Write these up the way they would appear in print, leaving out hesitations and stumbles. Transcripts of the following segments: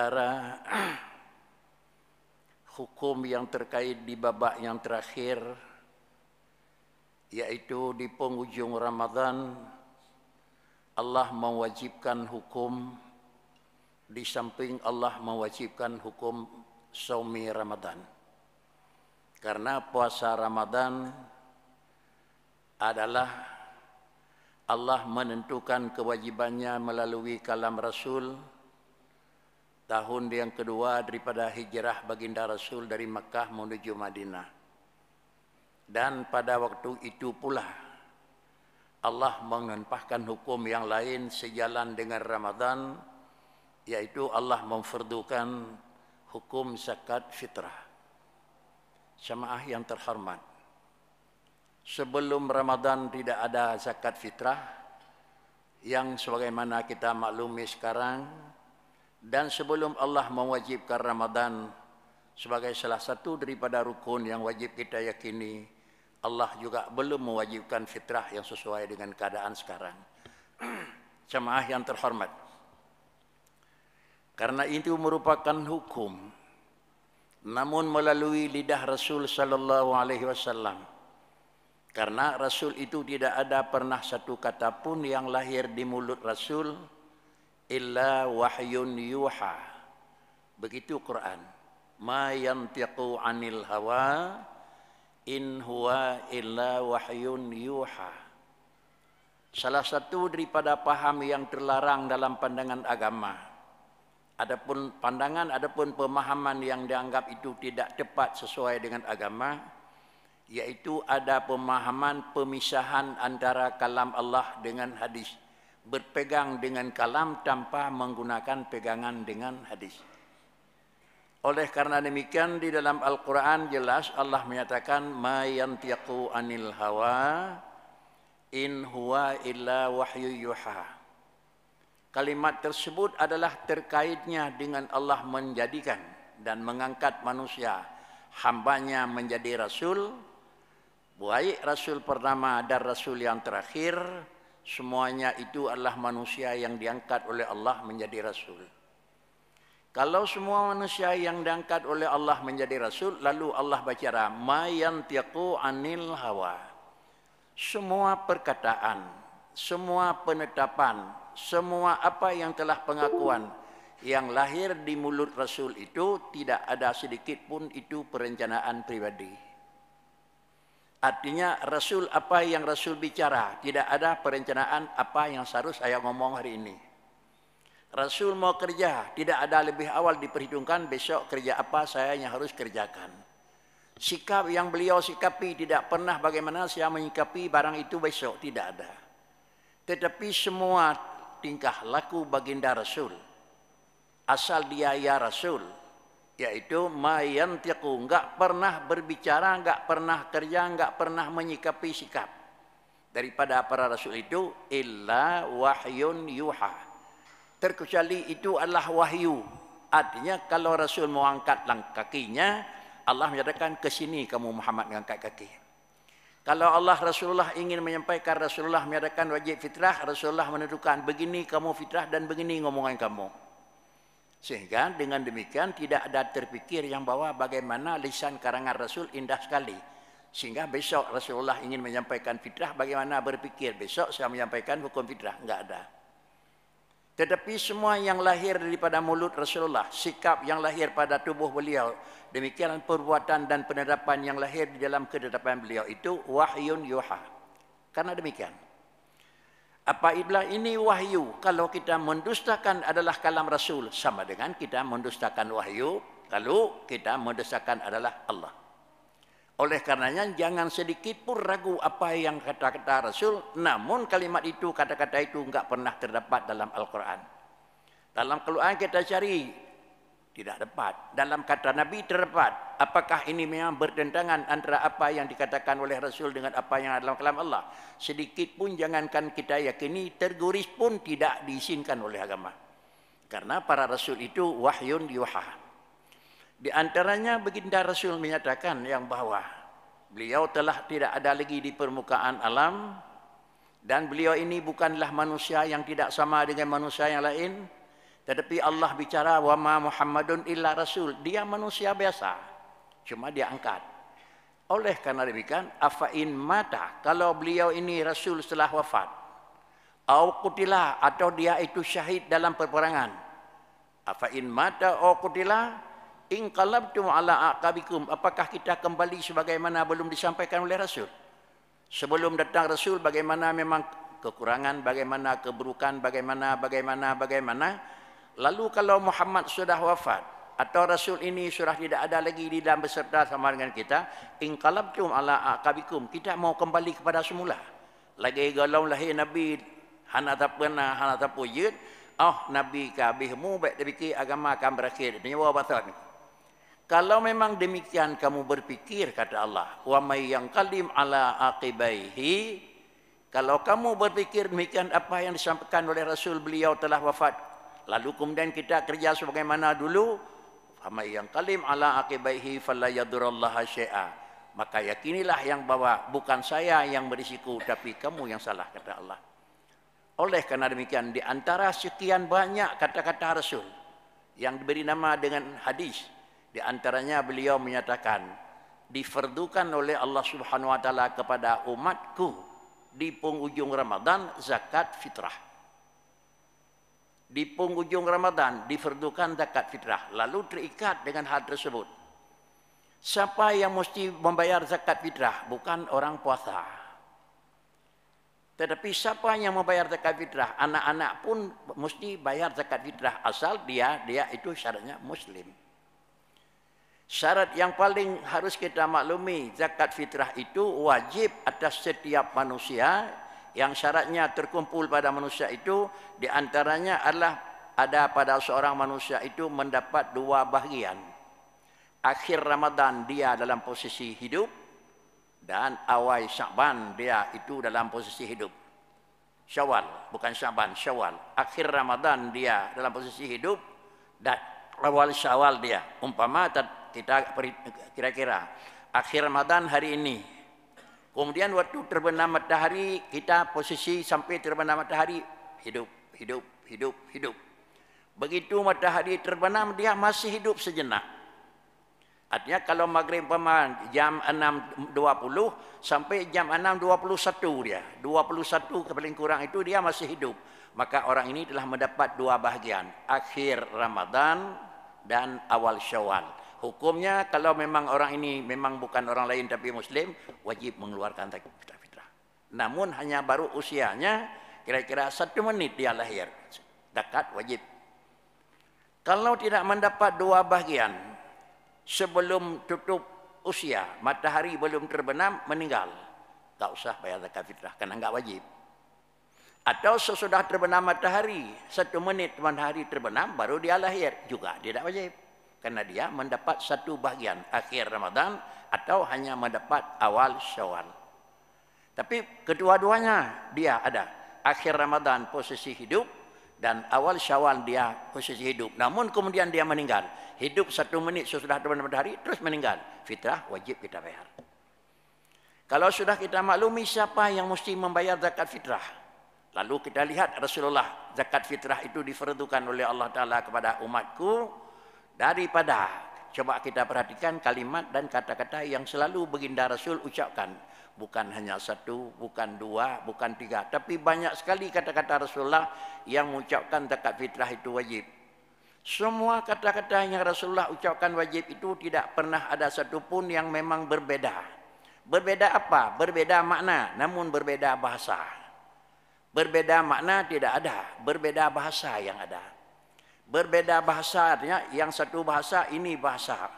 antara hukum yang terkait di babak yang terakhir, yaitu di penghujung Ramadan Allah mewajibkan hukum, di samping Allah mewajibkan hukum saumi Ramadan. Karena puasa Ramadan adalah Allah menentukan kewajibannya melalui kalam Rasul tahun yang kedua daripada hijrah baginda Rasul dari Makkah menuju Madinah. Dan pada waktu itu pula Allah menempahkan hukum yang lain sejalan dengan Ramadan, yaitu Allah memfardukan hukum zakat fitrah. Jamaah yang terhormat, sebelum Ramadan tidak ada zakat fitrah yang sebagaimana kita maklumi sekarang, dan sebelum Allah mewajibkan Ramadan sebagai salah satu daripada rukun yang wajib kita yakini, Allah juga belum mewajibkan fitrah yang sesuai dengan keadaan sekarang. Jamaah yang terhormat, karena itu merupakan hukum, namun melalui lidah Rasul sallallahu alaihi wasallam. Karena Rasul itu tidak ada pernah satu kata pun yang lahir di mulut Rasul illa wahyun yuha. Begitu Quran, ma yantiqu anil hawa in huwa illa wahyun yuha. Salah satu daripada paham yang terlarang dalam pandangan agama, adapun pandangan, adapun pemahaman yang dianggap itu tidak tepat sesuai dengan agama, yaitu ada pemahaman pemisahan antara kalam Allah dengan hadis, berpegang dengan kalam tanpa menggunakan pegangan dengan hadis. Oleh karena demikian di dalam Al-Quran jelas Allah menyatakan ma yantiqu anil hawa in huwa illa wahyu yuha. Kalimat tersebut adalah terkaitnya dengan Allah menjadikan dan mengangkat manusia, hambanya menjadi rasul, baik rasul pertama dan rasul yang terakhir, semuanya itu adalah manusia yang diangkat oleh Allah menjadi rasul. Kalau semua manusia yang diangkat oleh Allah menjadi rasul, lalu Allah bicara ma yantiqu anil hawa. Semua perkataan, semua penetapan, semua apa yang telah pengakuan yang lahir di mulut Rasul itu tidak ada sedikit pun itu perencanaan pribadi. Artinya Rasul apa yang Rasul bicara, tidak ada perencanaan apa yang seharus saya ngomong hari ini. Rasul mau kerja, tidak ada lebih awal diperhitungkan besok kerja apa saya yang harus kerjakan. Sikap yang beliau sikapi tidak pernah bagaimana saya menyikapi barang itu besok, tidak ada. Tetapi semua tingkah laku baginda Rasul, asal dia ya Rasul, yaitu ma yantiqu, enggak pernah berbicara, enggak pernah kerja, enggak pernah menyikapi sikap daripada para rasul itu illa wahyun yuha, terkecuali itu adalah wahyu. Artinya kalau Rasul mau angkat kakinya, Allah menyatakan ke sini kamu Muhammad mengangkat kaki. Kalau Allah Rasulullah ingin menyampaikan, Rasulullah menyatakan wajib fitrah, Rasulullah menentukan begini kamu fitrah dan begini ngomongan kamu. Sehingga dengan demikian tidak ada terpikir yang bahwa bagaimana lisan karangan Rasul indah sekali, sehingga besok Rasulullah ingin menyampaikan fitrah, bagaimana berpikir besok saya menyampaikan hukum fitrah, enggak ada. Tetapi semua yang lahir daripada mulut Rasulullah, sikap yang lahir pada tubuh beliau, demikian perbuatan dan penetapan yang lahir di dalam ketetapan beliau itu wahyun yuha. Karena demikian, apabila ini wahyu, kalau kita mendustakan adalah kalam Rasul, sama dengan kita mendustakan wahyu, kalau kita mendustakan adalah Allah. Oleh karenanya jangan sedikit pun ragu apa yang kata-kata Rasul, namun kalimat itu, kata-kata itu enggak pernah terdapat dalam Al-Quran. Dalam Al-Quran kita cari, tidak dapat. Dalam kata Nabi terdapat. Apakah ini memang bertentangan antara apa yang dikatakan oleh Rasul dengan apa yang ada dalam kalam Allah? Sedikit pun jangankan kita yakini, terguris pun tidak diizinkan oleh agama. Karena para Rasul itu wahyun yuha. Di antaranya baginda Rasul menyatakan yang bahwa beliau telah tidak ada lagi di permukaan alam, dan beliau ini bukanlah manusia yang tidak sama dengan manusia yang lain, Tetapi Allah bicara wa ma Muhammadun illa rasul, dia manusia biasa, cuma dia angkat. Oleh karena demikian, afain mata, kalau beliau ini rasul setelah wafat, au qutila, atau dia itu syahid dalam peperangan, afain mata au qutila inqalabtum ala aqabikum, apakah kita kembali sebagaimana belum disampaikan oleh rasul? Sebelum datang rasul bagaimana memang kekurangan, bagaimana keburukan, bagaimana. Lalu kalau Muhammad sudah wafat atau rasul ini sudah tidak ada lagi di dalam beserta sama dengan kita, inqalabtum ala aqabikum, kita mau kembali kepada semula. Lagi galau lahir nabi hana tak pernah hana tak pujud, nabi kabihmu baik dipikir agama akan berakhir. Ini wabatan. Kalau memang demikian kamu berpikir, kata Allah, wa may yanqalim ala aqibaihi, kalau kamu berpikir demikian apa yang disampaikan oleh rasul beliau telah wafat, lalu kemudian kita kerja sebagaimana dulu, fa may yanqalim ala aqibaihi fala yadurrallaha syai'a, maka yakinilah yang bahwa bukan saya yang berisiko tapi kamu yang salah, kata Allah. Oleh karena demikian, di antara sekian banyak kata-kata rasul yang diberi nama dengan hadis, di antaranya beliau menyatakan, difardukan oleh Allah Subhanahu wa taala kepada umatku di penghujung Ramadan zakat fitrah. Di penghujung Ramadan difardukan zakat fitrah, lalu terikat dengan hal tersebut. Siapa yang mesti membayar zakat fitrah? Bukan orang puasa. Tetapi siapa yang membayar zakat fitrah? Anak-anak pun mesti bayar zakat fitrah asal dia itu syaratnya muslim. Syarat yang paling harus kita maklumi, zakat fitrah itu wajib atas setiap manusia, yang syaratnya terkumpul pada manusia itu di antaranya adalah ada pada seorang manusia itu mendapat dua bahagian. Akhir Ramadan dia dalam posisi hidup, dan awal Sya'ban dia itu dalam posisi hidup. Syawal, bukan Sya'ban, Syawal. Akhir Ramadan dia dalam posisi hidup, dan awal Syawal dia. Umpama kita kira-kira akhir Ramadan hari ini, kemudian waktu terbenam matahari kita posisi sampai terbenam matahari hidup. Begitu matahari terbenam dia masih hidup sejenak. Artinya kalau maghrib jam 6.20 sampai jam 6.21 dia, 21 paling kurang itu dia masih hidup. Maka orang ini telah mendapat dua bahagian, akhir Ramadan dan awal Syawal. Hukumnya kalau memang orang ini memang bukan orang lain tapi muslim, wajib mengeluarkan zakat fitrah. Namun hanya baru usianya kira-kira 1 menit dia lahir, zakat wajib. Kalau tidak mendapat dua bahagian sebelum tutup usia, matahari belum terbenam, meninggal, tak usah bayar zakat fitrah karena enggak wajib. Atau sesudah terbenam matahari, 1 menit matahari terbenam baru dia lahir, juga tidak wajib. Karena dia mendapat satu bahagian akhir Ramadan atau hanya mendapat awal Syawal. Tapi kedua-duanya dia ada. Akhir Ramadan posisi hidup dan awal Syawal dia posisi hidup. Namun kemudian dia meninggal. Hidup 1 menit sesudah terbenam matahari terus meninggal. Fitrah wajib kita bayar. Kalau sudah kita maklumi siapa yang mesti membayar zakat fitrah, lalu kita lihat Rasulullah, zakat fitrah itu difardukan oleh Allah Ta'ala kepada umatku. Daripada coba kita perhatikan kalimat dan kata-kata yang selalu baginda Rasul ucapkan. Bukan hanya 1, bukan 2, bukan 3. Tapi banyak sekali kata-kata Rasulullah yang mengucapkan zakat fitrah itu wajib. Semua kata-kata yang Rasulullah ucapkan wajib itu tidak pernah ada satupun yang memang berbeda. Berbeda apa? Berbeda makna, namun berbeda bahasa. Berbeda makna tidak ada, berbeda bahasa yang ada. Berbeda bahasa artinya yang satu bahasa ini bahasa,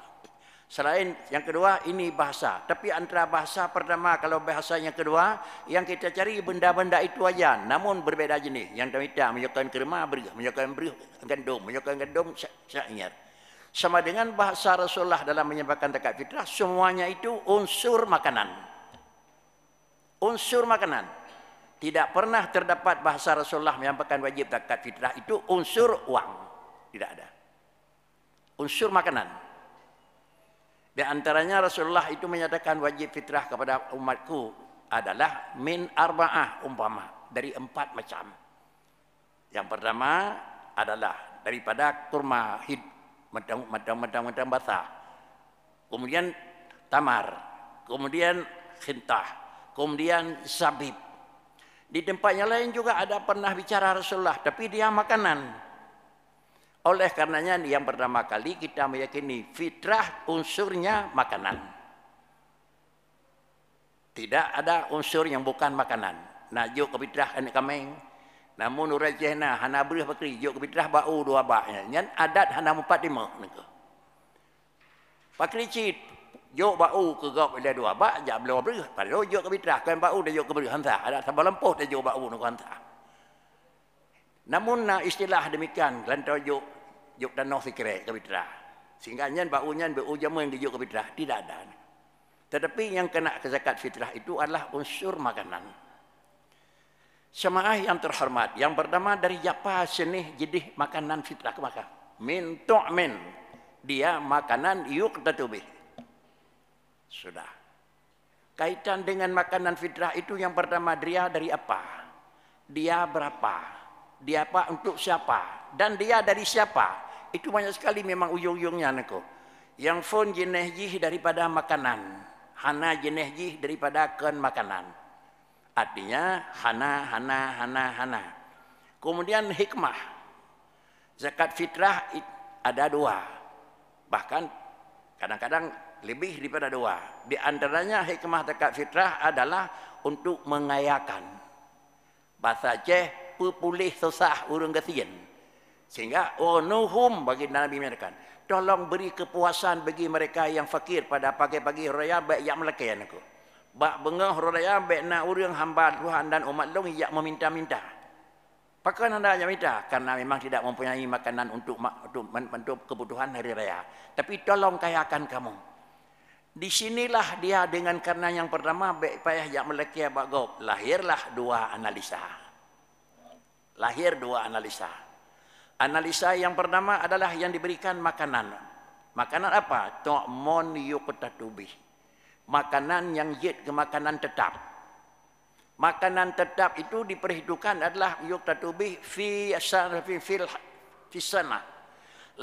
selain yang kedua ini bahasa. Tapi antara bahasa pertama kalau bahasa yang kedua yang kita cari benda-benda itu aja, namun berbeda jenis. Yang kita menyukai kerma berih, menyukai gandum syair. Sama dengan bahasa Rasulullah dalam menyampaikan zakat fitrah, semuanya itu unsur makanan. Unsur makanan. Tidak pernah terdapat bahasa Rasulullah menyampaikan wajib zakat fitrah itu unsur uang. Tidak ada. Unsur makanan. Di antaranya Rasulullah itu menyatakan wajib fitrah kepada umatku adalah min arba'ah, umpama dari 4 macam. Yang pertama adalah daripada kurma madang basah. Kemudian tamar, kemudian khintah, kemudian zabib. Di tempat yang lain juga ada pernah bicara Rasulullah, tapi dia makanan. Oleh karenanya yang pertama kali kita meyakini fitrah unsurnya makanan. Tidak ada unsur yang bukan makanan. Nak juk ke fitrah anak kameng. Namun urajehna hana berih bakri juk ke fitrah bau dua baknya. Nyan adat hana 45 nengko. Pakri cit juk bau ke gop ada dua bak jak belau berih. Padahal juk ke fitrah kan bau dah juk ke berih hantar. Ada tambah lempoh dah juk bau nengko hantar. Namun istilah demikian lantau juk tanah sikre ke fitrah. Sehingga nyan baunya bau jamun di juk ke fitrah tidak ada. Tetapi yang kena ke zakat fitrah itu adalah unsur makanan. Jemaah yang terhormat, yang pertama dari japa senih jadi makanan fitrah maka min tu'min, dia makanan yuqtatu bih. Sudah. Kaitan dengan makanan fitrah itu yang pertama dia dari apa? Dia berapa? Dia apa untuk siapa? Dan dia dari siapa? Itu banyak sekali memang ujung-ujungnya niko. Yang fun jenehji daripada makanan. Hana jenehji daripada ken makanan. Artinya hana. Kemudian hikmah. Zakat fitrah ada dua. Bahkan kadang-kadang lebih daripada dua. Di antaranya hikmah zakat fitrah adalah untuk mengayakan. Bahasa Aceh, pulih susah urang kesian. Sehingga nuhum bagi Nabi menyatakan, tolong beri kepuasan bagi mereka yang fakir pada pagi-pagi raya baik yang melekian aku. Bak bengah raya baik nak urang hamba Tuhan dan umat long yang meminta-minta. Pakai anda yang minta karena memang tidak mempunyai makanan untuk kebutuhan hari raya. Tapi tolong kayakan kamu. Di sinilah dia dengan karena yang pertama baik payah yang melekian bak gop. Lahirlah dua analisa. Analisa yang pertama adalah yang diberikan makanan. Makanan apa? Tu'mun yuqtatubih. Makanan yang yid ke makanan tetap. Makanan tetap itu diperhitungkan adalah yuqtatubih fi sana.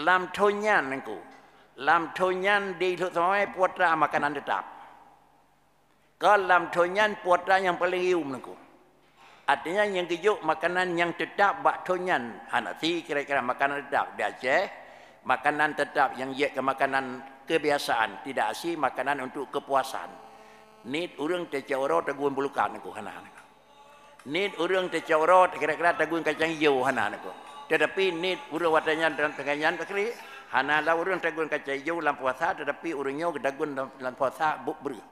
Lam tonyan nengku. Lam tonyan di samai putra makanan tetap. Kalau lam tonyan putra yang paling ium nengku. Artinya yang kejuk makanan yang tetap bak tonyan. Hanati kira-kira makanan tetap. Di Aceh, makanan tetap yang ia ke makanan kebiasaan. Tidak asih makanan untuk kepuasan. Nid urang tecawro tagun bulukan aku. Nid urang tecawro kira-kira tagun kacang hijau. Tetapi nid urang watanya dan penganyan. Hanalah urang tagun kacang hijau dalam puasa. Tetapi urangnya tagun dalam puasa beri.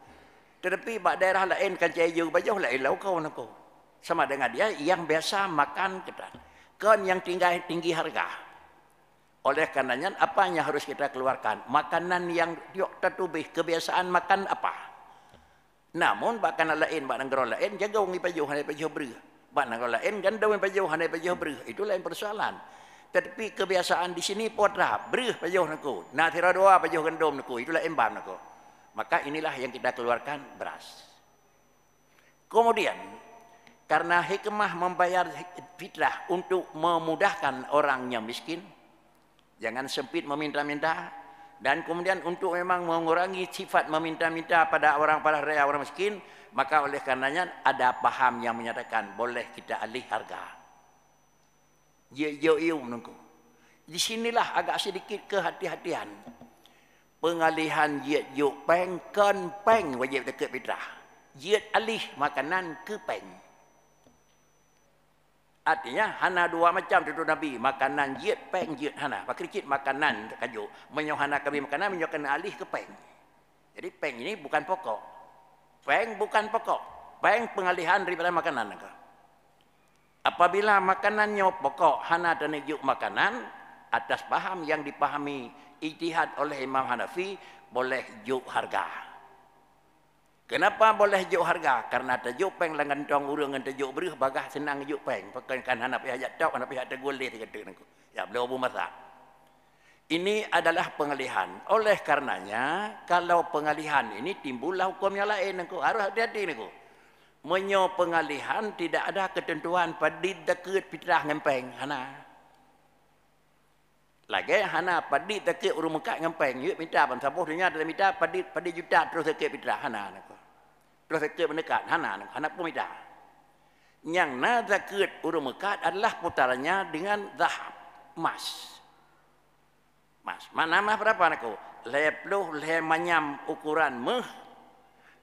Tetapi bak daerah lain kacang hijau bajau lain lau kau nak. Sama dengan dia yang biasa makan ketan. Kan yang tinggi harga. Oleh karenanya apa yang harus kita keluarkan? Makanan yang yuqtatubih, kebiasaan makan apa? Namun makanan lain, negara lain jaga wong pajuh hanai pajuh beri. Negara lain ganda wong pajuh hanai pajuh beri. Itu lain persoalan. Tetapi kebiasaan di sini potra beri pajuh naku. Nah tira dua pajuh gendom naku. Itulah embam naku. Maka inilah yang kita keluarkan beras. Kemudian karena hikmah membayar fitrah untuk memudahkan orang yang miskin. Jangan sempit meminta-minta. Dan kemudian untuk memang mengurangi sifat meminta-minta pada orang raya, orang miskin. Maka oleh karenanya ada paham yang menyatakan boleh kita alih harga. Di sinilah agak sedikit kehati-hatian. Pengalihan yuk peng kan peng wajib dekat fitrah. Yuk alih makanan ke peng. Artinya hana dua macam tu Nabi, makanan jid peng jid hana. Pakrikit makanan kayu, menyohana kami makanan menyokan alih ke peng. Jadi peng ini bukan pokok. Peng bukan pokok. Peng pengalihan daripada makanan. Apabila makanannya pokok hana dan juk makanan atas paham yang dipahami ijtihad oleh Imam Hanafi boleh juk harga. Kenapa boleh juk harga? Karena tajuk peng lengan tong urang ngan tajuk berih bagah senang juk peng. Pakai kan anak pihak jatuh, anak pihak tegoleh kata nangku. Ya beliau Abu Masak. Ini adalah pengalihan. Oleh karenanya kalau pengalihan ini timbullah hukum yang lain nangku. Harus hati-hati nangku. Menyo pengalihan tidak ada ketentuan pada dekat fitrah ngan peng hana. Lagi hana padi tekek urung mekat ngempeng yuk minta ban sabuh dunia dalam minta padi juta terus tekek pitra hana nak. Terus tekek mendekat hana nak. Hana pun minta. Yang na tekek urung mekat adalah putarannya dengan zahab, emas. Mas, mana mah berapa nak? 50 manyam ukuran meh.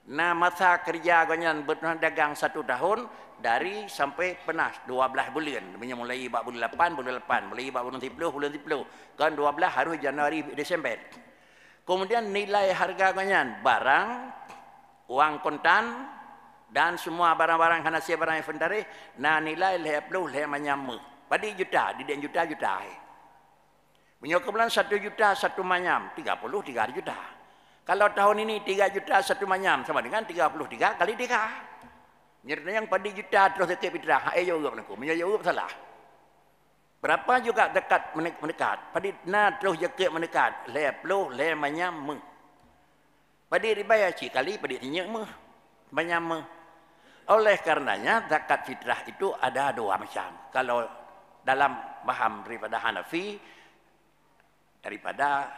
Na masa kerja ganyan berdagang 1 tahun dari sampai penas 12 bulan. Mulai bulan 8, mulai bulan 10, kan 12 harus Januari Desember. Kemudian nilai harga ganyan barang, uang kontan dan semua barang-barang hasil barang inventaris na nilai 50 manyam. Padi juta, di juta. Punya kebetulan 1 juta 1 manyam, 33 juta. Kalau tahun ini 3 juta 1 manyam sama dengan 33 kali 3. Nyerna yang padi juta terus dekat pitra. Ayo juga aku. Menyayau salah. Berapa juga dekat mendekat. Padi na terus dekat mendekat. 50 manyam. Padi ribayah kali padi tinyak manyam. Oleh karenanya zakat fitrah itu ada 2 macam. Kalau dalam paham daripada Hanafi, daripada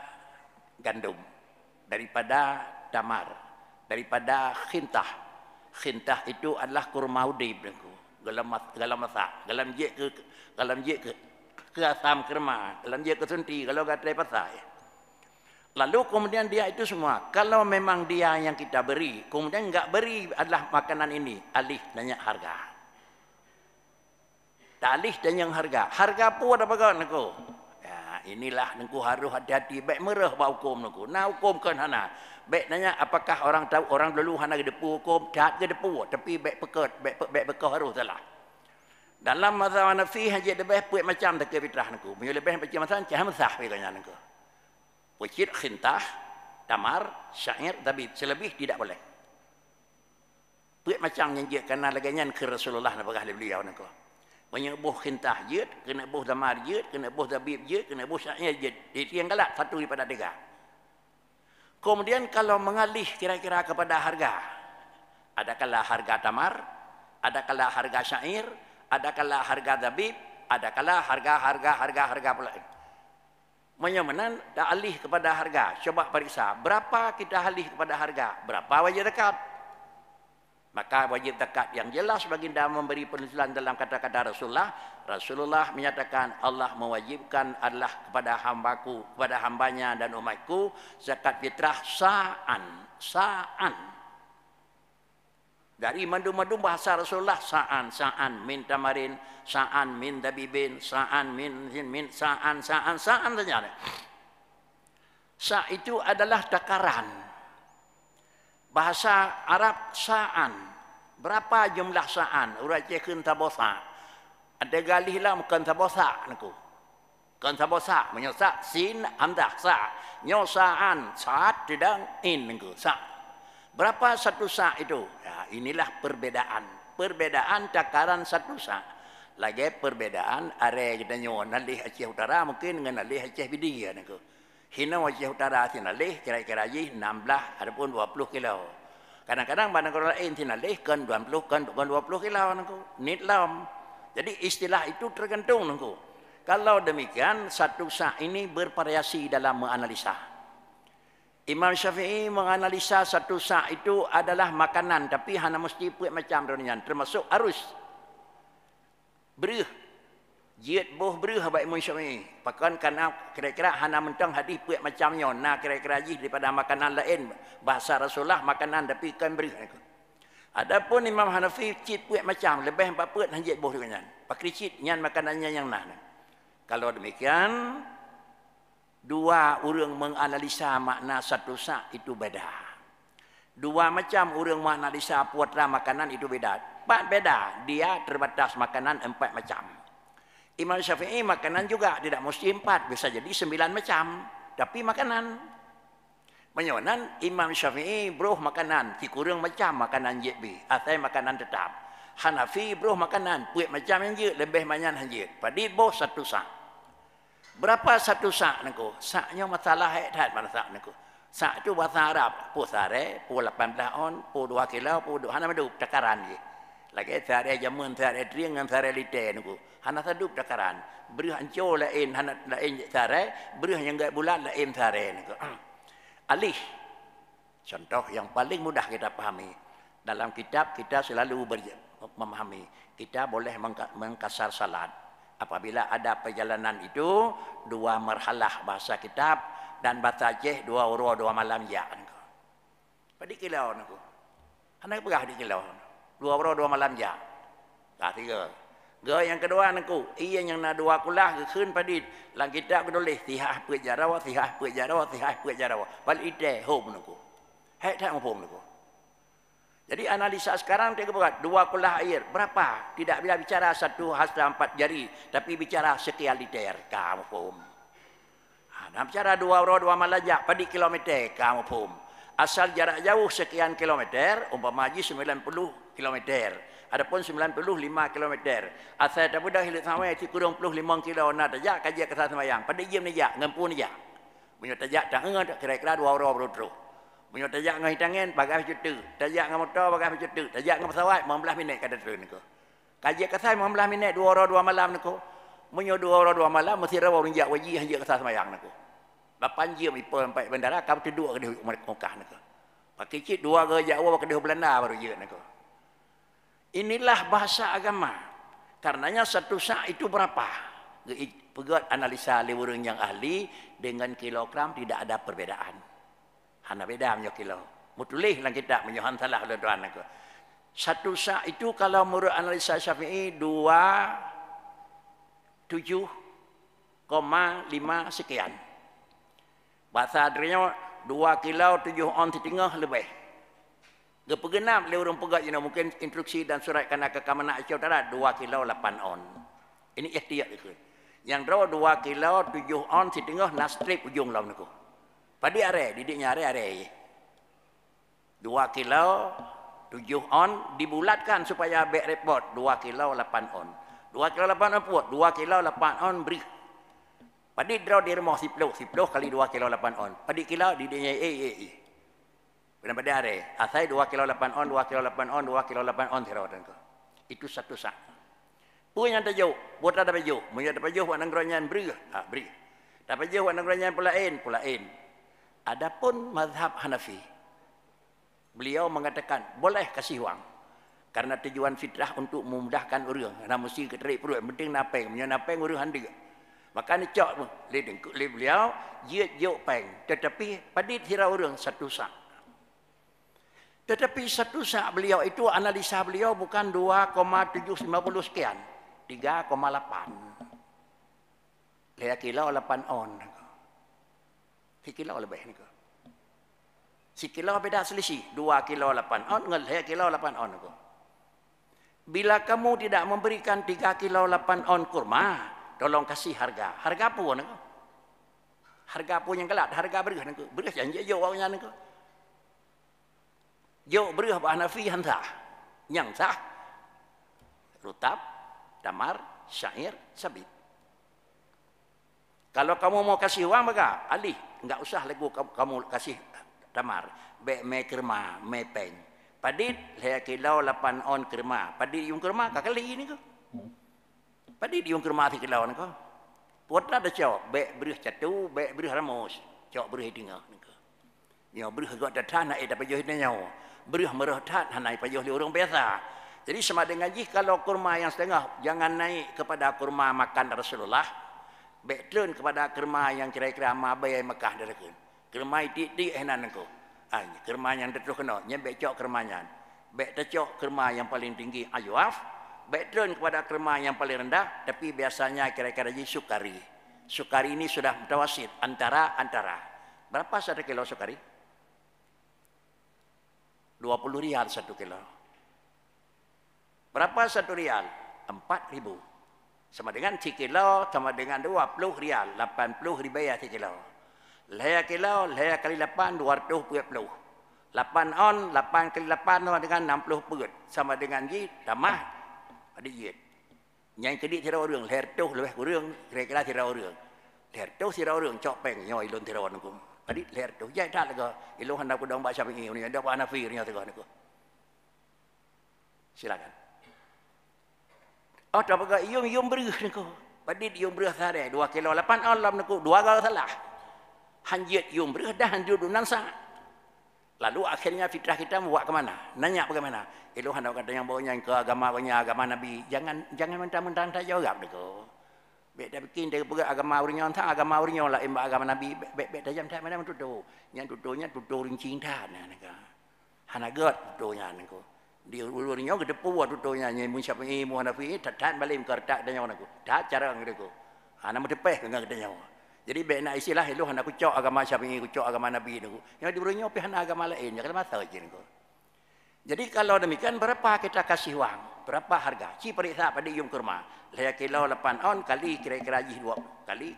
gandum, daripada tamar, daripada khintah. Khintah itu adalah kurma udib, galam masak, galam je ke asam kerma, galam je ke sunti, kalau gatai pasai. Lalu kemudian dia itu semua. Kalau memang dia yang kita beri, kemudian enggak beri adalah makanan ini, alih dan harga. Alih dan harga. Harga pun ada bagian aku. Inilah nengku harus hati-hati baik merah ba hukum nengku. Nah hukum kan hana. Baik nanya apakah orang tahu orang dulu hana gedepu hukum jahat gedepu tapi baik pekat baik bekah harus salah. Dalam mazhab Hanafi haji lebih puak macam tak fitrah nengku. Punya lebih macam cah mensah beganya nengku. Wajib khintah, tamar, syair tapi selebih tidak boleh. Puak macam yang dia kena laganya ke Rasulullah napakah beliau nengku. Banyak buah khintah jid, kena buah damar jid, kena buah zabib jid, kena buah syair jid. Itu yang galak, 1 daripada 3. Kemudian kalau mengalih kira-kira kepada harga. Adakala harga tamar, adakala harga syair, adakala harga zabib, adakala harga pula. Menyamanan dah alih kepada harga. Coba periksa, berapa kita alih kepada harga? Berapa wajib zakat? Maka wajib zakat yang jelas baginda memberi penjelasan dalam kata-kata Rasulullah. Rasulullah menyatakan Allah mewajibkan adalah kepada hambaku, kepada hambanya dan umatku zakat fitrah sa'an. Dari madu-madu bahasa Rasulullah sa'an min tamarin, sa'an min dabibin, sa'an min sa'an saja. Sa' itu adalah takaran. Bahasa Arab sa'an. Berapa jumlah sa'an? Urat cekin tabosa. Ada galih lah bukan tabosa. Bukan tabosa. Menyosak sin hamdah sa'. Nyosa'an saat tidak in. Sa'. Berapa 1 sa' itu? Ya, inilah perbedaan. Perbedaan takaran 1 sa'. Lagi perbedaan area kita nyawa. Nalih Aceh Utara mungkin dengan nalih Aceh Bidi. Hina Aceh Utara sinalih kira-kira 16 ataupun 20 kilo. Kadang-kadang bandar negara lain sinalih kan 20 kilo nangku. Nit lam. Jadi istilah itu tergantung nangku. Kalau demikian 1 sa' ini bervariasi dalam menganalisa. Imam Syafi'i menganalisa 1 sa' itu adalah makanan tapi hanya mesti puak macam dunia termasuk arus. Berih jid boh berih baik Imam Syafi'i. Pakan karena kira-kira hana mentang hadis puak macamnya. Nah kira-kira jih daripada makanan lain bahasa Rasulullah makanan tapi kan berih. Adapun Imam Hanafi cid puak macam lebih 4 puak hanjit boh dengan. Pakri cid nyan makanannya yang nah. Kalau demikian 2 orang menganalisa makna 1 sa' itu beda. 2 macam orang menganalisa puatra makanan itu beda. 4 beda. Dia terbatas makanan 4 macam. Imam Syafi'i makanan juga tidak mesti 4, bisa jadi 9 macam, tapi makanan. Menyonan Imam Syafi'i bro makanan, kurang macam makanan JB, atau makanan tetap. Hanafi bro makanan, puik macam yang je, lebih banyak hanjit. Padi boh 1 sa'. Berapa 1 sa' nengko? Sa'nya masalah hebat mana sa' nengko. Sa' itu bahasa Arab, po sare, po 18 on, po 2 kilo, po 2 hana madu takaran je. Lagi sehari jamun, sehari triangan, sehari lite niku. Hana sadup dakaran. Beri hancur lain, hana lain sehari. Beri yang enggak bulan lain sehari niku. Alih. Contoh yang paling mudah kita pahami. Dalam kitab kita selalu memahami. Kita boleh mengkasar salat. Apabila ada perjalanan itu, 2 marhalah bahasa kitab dan bahasa Aceh 2 urua 2 malam ya. Pada kilau niku. Hana pegah di kilau. 2 urua 2 malam ya. Dah 3. Yang kedua niku, ia yang nak 2 kulah keun padit. Lang kitab tulis sihah pejarawa, sihah pejarawa, sihah pejarawa. Bal ide home niku. Hek tak ngopom niku. Jadi analisa sekarang dia berat 2 kulah air berapa? Tidak bila bicara 1 hasta 4 jari, tapi bicara sekian liter. Kamu paham? Nah, bicara 2 urua 2 malajak pada kilometer. Kamu paham? Asal jarak jauh sekian kilometer, umpama haji 90 kilometer. Adapun 95 kilometer. Asal tak mudah hidup sama itu kurang 25 kilo. Nah, tajak kaji ke sana semayang. Pada jam ni jak, ngempu ni jak. Punya tajak tak enggak kira-kira 2 urua berutru. Punya tajak dengan hitangan bagai cutu, tajak dengan motor bagai cutu, tajak dengan pesawat 15 minit kada turun niku. Kaji kasai 15 minit 2 urua 2 malam niku. Munyo 2 urua 2 malam mesti rawa rinjak wajih hanya kasar semayang niku. 8 jam ipo sampai bandara kau tidur ke di Mekah niku. Pakai cik 2 ke Jawa ke di Belanda baru je niku. Inilah bahasa agama. Karenanya 1 sak itu berapa? Pegat analisa lewurung yang ahli dengan kilogram tidak ada perbedaan. Hana beda menyo kilo. Mutulih lang kita menyohan salah oleh tuan aku. 1 sak itu kalau menurut analisa Syafi'i 7,5 sekian. Bahasa adrinya 2 kilo 7 on setengah lebih. Gepegenap le urang pegat jena mungkin instruksi dan surat kana ke Kemenak Aceh Utara 2 kilo 8 on. Ini ikhtiar itu. Yang draw 2 kilo 7 on setengah nak strip ujung lawan aku. Padi are, didiknya are. 2 kilo 7 on dibulatkan supaya back report 2 kilo 8 on. 2 kilo 8 on puat, 2 kilo 8 on beri. Padi draw di rumah 10 kali 2 kilo 8 on. Padi kilo didiknya benar pada are. Asai 2 kilo 8 on, 2 kilo 8 on, 2 kilo 8 on terawatan ko. Itu 1 sak. Punya tajuk, buat ada tajuk. Punya tajuk buat nangronyan beri. Beri. Tajuk buat nangronyan pulain. Adapun mazhab Hanafi, beliau mengatakan boleh kasih wang karena tujuan fitrah untuk memudahkan orang. Nah mesti keterik perut, penting napeng, punya napeng orang handi. Maka ni cok le beliau jiat jok peng, tetapi padit hira orang 1 sak. Tetapi 1 sak beliau itu analisa beliau bukan 2,750 sekian, 3,8. Lea kilo 8 on. Kilo lebih ni ko. Kilo beda selisih 2 kilo 8 on dengan 2 kilo 8 on ko. Bila kamu tidak memberikan 3 kilo 8 on kurma, tolong kasih harga. Harga apa ni ko? Harga apa yang gelat? Harga beras ni ko. Beras janji jo awaknya ni ko. Jo beras bah Hanafi hanta. Yang sah. Rutab, tamar, syair, sabit. Kalau kamu mau kasih uang maka alih, enggak usah lagi kamu kasih tamar, me kerma, me peng. Padit 2 kilo 8 on kerma. Padit yung kerma kakali ini ko. Padit yung kerma 3 kilo ni ko. Putra ada cok, beras catu, beras ramos, cok beras tinggal ni ko. Nyo beras gak datang nak dapat joh nyo. Beras merah tat hanai pajoh li orang biasa. Jadi sama dengan kalau kurma yang setengah jangan naik kepada kurma makan Rasulullah. Backturn kepada kerma yang kira-kira mabai Mekah darakan. Kerma dik-dik enan ko. Kerma yang terus kena, nyebek cok kermanya. Back tercok kerma yang paling tinggi ayuaf, backturn kepada kerma yang paling rendah, tapi biasanya kira-kira sukari. Sukari ini sudah mutawasit antara. Berapa 1 kilo sukari? 20 rial 1 kilo. Berapa 1 rial? 4.000. Sama dengan 1 kilo sama dengan 20 rial, 80 ribayah 1 kilo. 2 kilo, 2 kali 8, 240. 8 on, 8 kali 8 sama dengan 60 perut. Sama dengan ji, tambah, ada jit. Yang kedua tidak orang, lertuh lebih kurang, kira-kira tidak orang. Lertuh tidak orang, cok peng, nyoy ilun tidak orang. Tadi lertuh, jai tak lagi. Ilun hendak kudang baca Syafi'i, ini ada Hanafi, ini tengah. Silakan. Oh, tak apa ium berih nako. Padit ium berih sare 2 kilo 8 alam nako 2 gal salah. Hanjit ium berih dah hanjut dunan sa. Lalu akhirnya fitrah kita membawa ke mana? Nanya bagaimana? Elu hendak kata yang bawanya ke agama Nabi. Jangan mentang-mentang tak jawab nako. Bek dah bikin dia agama orang tak agama orang lah imba agama Nabi. Bek dah jam tak mana tutur. Yang tuturnya tutur rincing tan naka. Hanagat tuturnya nako. Dia ulurnya ke depu tuturnya nyi siapa ni Hanafi tak balik ke tak dan nyawa aku. Tak cara ngdeku. Ana medepeh dengan katanya. Jadi baik nak istilah elu hendak kucok agama Syafi'i, kucok agama Nabi niku. Yang diburunya pihan agama lain, jangan masa je niku. Jadi kalau demikian berapa kita kasih wang? Berapa harga? Ci periksa pada ium kurma. Laya kilo 8 on kali kira-kira jih 2 kali.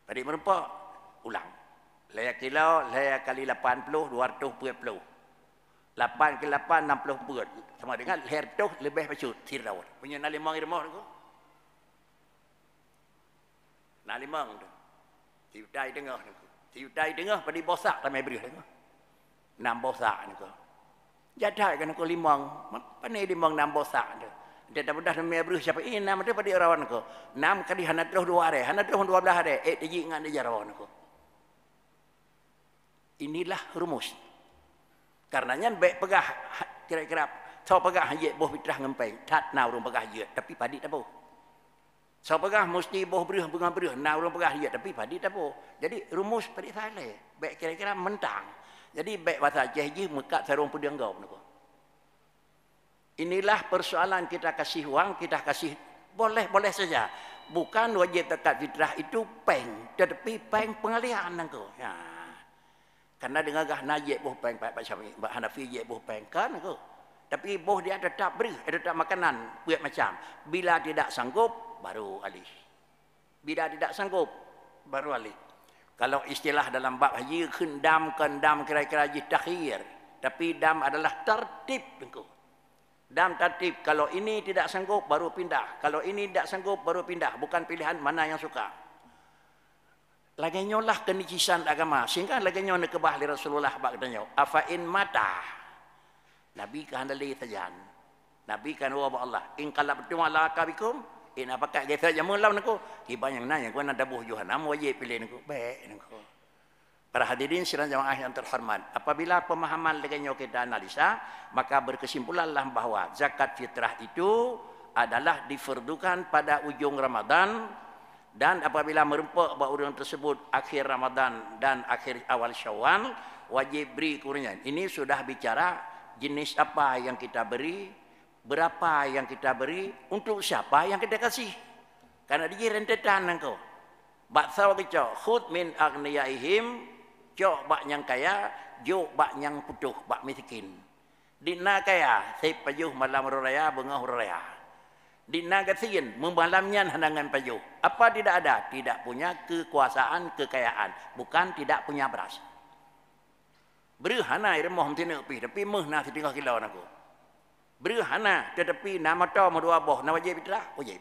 Pada merempak ulang. Laya kilo laya kali 80 240. 8 ke 8 60 berat. Sama dengan leher tu lebih pasut tirau. Punya nalimang irmah niku. Nalimang tu. Tiutai tengah niku. Tiutai tengah pada bosak ramai beri niku. 6 bosak niku. Jadai kan niku limang. Pandai limang 6 bosak tu. Dia dah mudah ramai beri siapa ini nama dia pada rawan niku. 6 kali hana terus 2 hari. Hana terus 12 hari. Tiji ngan dia rawan niku. Inilah rumus. Karenanya baik pegah kira-kira so pegah haji boh fitrah ngempeng. Tak nak urung pegah haji tapi padi tak boh. So pegah mesti boh berih bunga berih. Nak urung pegah haji tapi padi tak boh. Jadi rumus pada salah. Baik kira-kira mentang. Jadi baik bahasa haji mekat sarung puding gau niku. Inilah persoalan kita kasih wang, kita kasih boleh saja. Bukan wajib zakat fitrah itu peng, tetapi peng pengalihan niku. Ya. Karena dengan gah najib boh peng Pak Syafi'i, Pak Hanafi je boh peng kan niku. Tapi boh dia tetap beri, tetap makanan buat macam. Bila tidak sanggup baru alih. Bila tidak sanggup baru alih. Kalau istilah dalam bab haji kendam kira-kira haji takhir. Tapi dam adalah tertib niku. Dam tertib, kalau ini tidak sanggup baru pindah. Kalau ini tidak sanggup baru pindah, bukan pilihan mana yang suka. Laganya lah kenicisan agama. Sehingga laganya nak kebah li Rasulullah bak katanya. Afa in mata. Nabi kan dalih sajan. Nabi kan wa Allah. In qalabtum ala akabikum in apakah kita jamu law niku. Tiba yang nanya ko nak dabuh Johannam wajib pilih niku. Baik niku. Para hadirin sidang jamaah yang terhormat, apabila pemahaman laganya kita analisa, maka berkesimpulanlah bahawa zakat fitrah itu adalah difardukan pada ujung Ramadan. Dan apabila merempak bahawa orang tersebut akhir Ramadan dan akhir awal Syawal, wajib beri kurnian. Ini sudah bicara jenis apa yang kita beri, berapa yang kita beri, untuk siapa yang kita kasih. Karena dia rentetan engkau. Baksaw kecok, khud min agniyaihim, cok bak yang kaya, jok bak yang putuh, bak miskin. Dina kaya, saya pajuh malam raya, bengah raya. Di Nagasian membalamnya handangan pajuh. Apa tidak ada? Tidak punya kekuasaan, kekayaan. Bukan tidak punya beras. Berhana irmoh tina pi tapi meh na 3 kilo naku. Berhana tetapi nama tau dua boh na wajib fitrah wajib.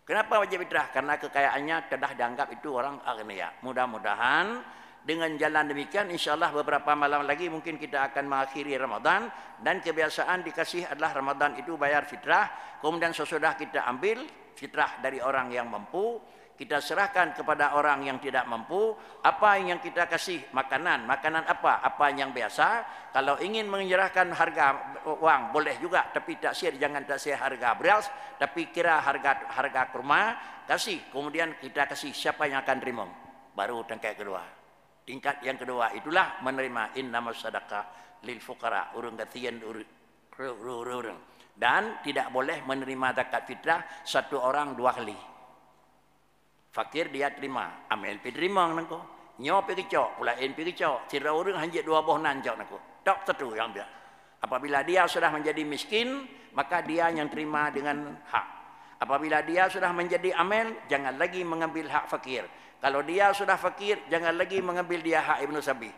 Kenapa wajib fitrah? Karena kekayaannya telah dianggap itu orang agniya. Mudah-mudahan dengan jalan demikian insyaallah beberapa malam lagi mungkin kita akan mengakhiri Ramadan dan kebiasaan dikasih adalah Ramadan itu bayar fitrah, kemudian sesudah kita ambil fitrah dari orang yang mampu, kita serahkan kepada orang yang tidak mampu. Apa yang kita kasih makanan apa yang biasa. Kalau ingin menyerahkan harga wang boleh juga, tapi jangan taksir harga beras, tapi kira harga kurma kasih, kemudian kita kasih siapa yang akan terima, baru tangkai kedua. Tingkat yang kedua itulah menerima innamas sadaqah lil fuqara, urang kasihan urang. Dan tidak boleh menerima zakat fitrah satu orang 2 kali. Fakir dia terima, amil pi terima nangko. Nyo pi kecok, pulain pi kecok. Sira urang hanjit 2 boh nanjok nangko. Tok satu yang dia. Apabila dia sudah menjadi miskin, maka dia yang terima dengan hak. Apabila dia sudah menjadi amil, jangan lagi mengambil hak fakir. Kalau dia sudah fakir, jangan lagi mengambil dia hak Ibnu Sabi.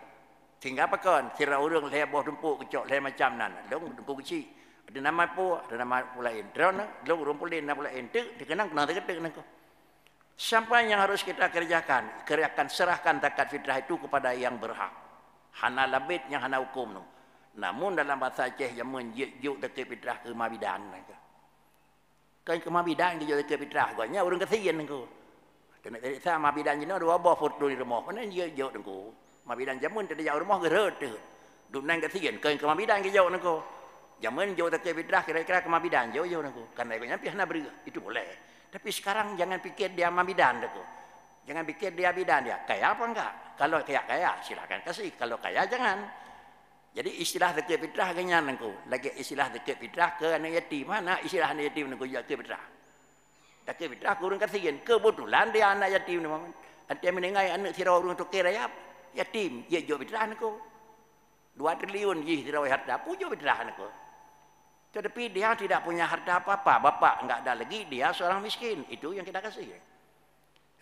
Sehingga apa kan? Sira urang leher boh tumpuk kecok, leher macam nan. Long tumpuk kecil. Ada nama apa? Ada nama pulain. Drone, long rumpulin nama pulain. Dikenang kena tegetek nangko. Siapa yang harus kita kerjakan? Serahkan zakat fitrah itu kepada yang berhak. Hana labid yang hana hukum no. Namun dalam bahasa Aceh zaman juk dekat fitrah ke mabidan kan ke mabidan dia dekat fitrah ganya orang kesian engko. Kena tadi sama mabidan jenak dua buah foto di rumah. Mana dia juk engko. Mabidan zaman tadi jauh rumah gerat tu. Duk nang kesian kan ke mabidan ke jauh engko. Zaman jauh dekat fitrah kira-kira ke mabidan jauh engko. Kan dia nyampi hana beri itu boleh. Tapi sekarang jangan pikir dia mabidan engko. Jangan pikir dia bidan dia. Kaya apa enggak? Kalau kaya silakan kasih. Kalau kaya jangan. Jadi istilah dekat fitrah ganyan nengku. Lagi istilah dekat fitrah ke anak yatim. Mana istilah anak yatim nengku dekat fitrah. Dekat fitrah kurang kasihan. Kebetulan dia anak yatim nengku. Nanti mendengai anak sirau orang tu kira yatim. Ya jauh fitrah nengku. 2 triliun ye sirau harta. Pujuk fitrah nengku. Tetapi dia tidak punya harta apa-apa. Bapak enggak ada lagi. Dia seorang miskin. Itu yang kita kasih.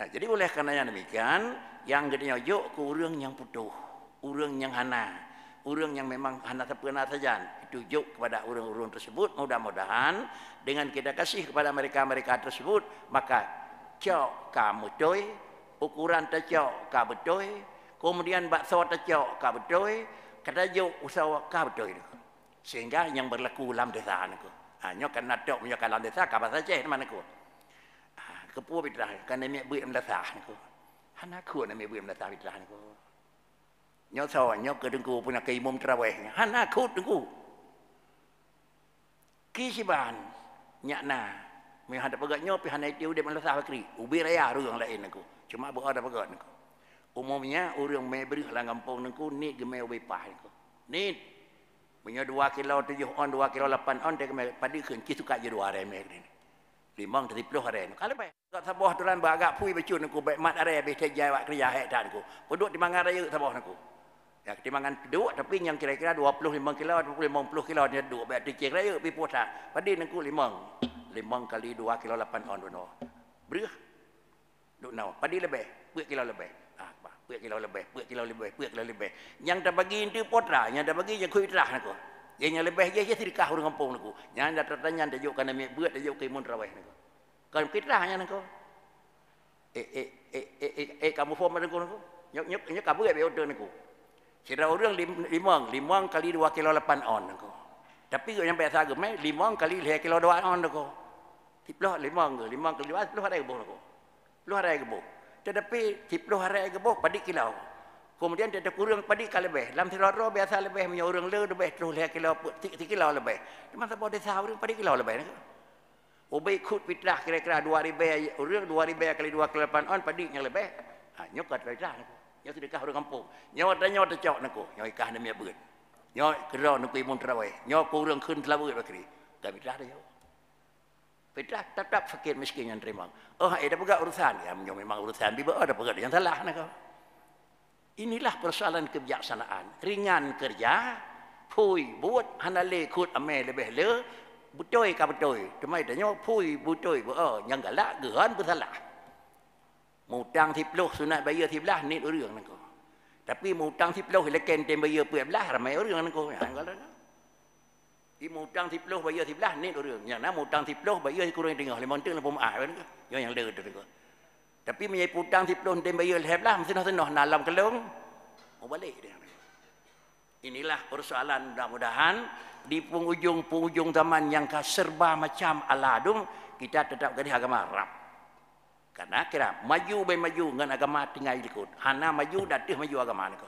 Nah, jadi oleh karenanya demikian. Yang gedenya juk ke orang yang putuh. Orang yang hana. Orang yang memang hanya terpena saja ditunjuk kepada orang-orang tersebut, mudah-mudahan dengan kita kasih kepada mereka-mereka tersebut, maka cok kamu toy, ukuran tercok ka betul, kemudian bakso tercok ka betul, kata juk usaha ka betul, sehingga yang berlaku dalam desa aku, hanya kerana tok punya dalam desa ka bahasa Aceh mana aku, kepu fitrah, kerana mek buat desa aku, hana aku nak mek buat desa fitrah aku. Nhớ sao nhớ cái đường cũ punya cái mồm terawih hana khut đường cũ kisiban nyakna me hada pegat nyo pi hana tiu de malasah bakri ubi raya urang lain nengku cuma bo ada pegat nengku umumnya urang me beri lang kampung nengku ni gemai ubi pah nengku ni punya 2 kilo 7 on 2 kilo 8 on de gemai padi keun ki suka je 2 are me ni 5 30 are kalau baik kat sabah turan bagak pui becun nengku baik mat are be tejai wak kerja hek dan nengku peduk di mangan raya sabah nengku. Ya, timbangan duduk tapi yang kira-kira 25 kilo, 50 kilo dia duduk. Biar dicek raya pergi puasa. Padi nengku 5 kali 2 kilo 8 on dono. Berah. Duduk nau. Padi lebih. 4 kilo lebih. Apa? 4 kilo lebih. 4 kilo lebih. 4 kilo lebih. Yang dah bagi itu potra. Yang dah bagi yang kuitrah nengku. Yang lebih dia sedekah orang kampung nengku. Yang dah tertanya dah juk kena mek buat dah juk kimun terawih nengku. Kalau kitrahnya nengku. Kamu form nengku nengku. Nyok kamu ya beodo nengku. Kira orang 5 kali 2 kilo 8 on aku. Tapi yang biasa agama 5 kali 2 kilo 2 on aku. Tiploh 5 kali 2 10 hari gebuk aku. 10 hari gebuk. Tetapi 10 hari gebuk padi kilo. Kemudian ada kurang padi kali lebih. Dalam seloro biasa lebih punya orang lebih terus 2 kilo 3 kilo lebih. Cuma sebab desa orang padi kilo lebih. Ubai ikut fitrah kira-kira 2,000 orang 2,000 kali 2 kilo 8 on padi yang lebih. Nyokot fitrah aku. Nyo sedekah orang kampung. Nyo tercok nako. Nyo ikah demi beut. Nyo kira nako imun terawih. Nyo kurang keun telabut bakri. Ka fitrah dia. Fitrah tetap fakir miskin yang terima. Oh, ada pegak urusan. Ya, nyo memang urusan biba ada pegak yang salah nako. Inilah persoalan kebijaksanaan. Ringan kerja, pui buat hanale kut ame lebih le, butoi ka butoi. Cuma nyo pui butoi bo yang galak gehan bersalah. Mutang 10 sunat bayar 11 ni orang nengko. Tapi mutang 10 leken tem bayar 12 ramai orang nengko. Ya kalau di mutang 10 bayar 11 ni orang. Yang na mutang 10 bayar kurang tengah 5 teng 5 ah kan. Yang le tu nengko. Tapi menyai putang 10 tem bayar 11 mesti senah nalam kelong. Mau balik dia. Inilah persoalan mudah-mudahan di penghujung zaman yang serba macam aladum kita tetap gadis agama Arab. Karena kira maju dengan agama tinggal ikut. Hana maju datih maju agama ni.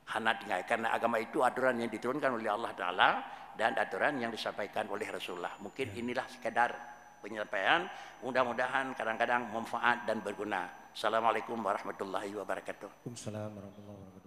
Hana tinggal karena agama itu aturan yang diturunkan oleh Allah Taala dan aturan yang disampaikan oleh Rasulullah. Mungkin inilah sekadar penyampaian. Mudah-mudahan kadang-kadang manfaat dan berguna. Assalamualaikum warahmatullahi wabarakatuh. Waalaikumsalam warahmatullahi wabarakatuh.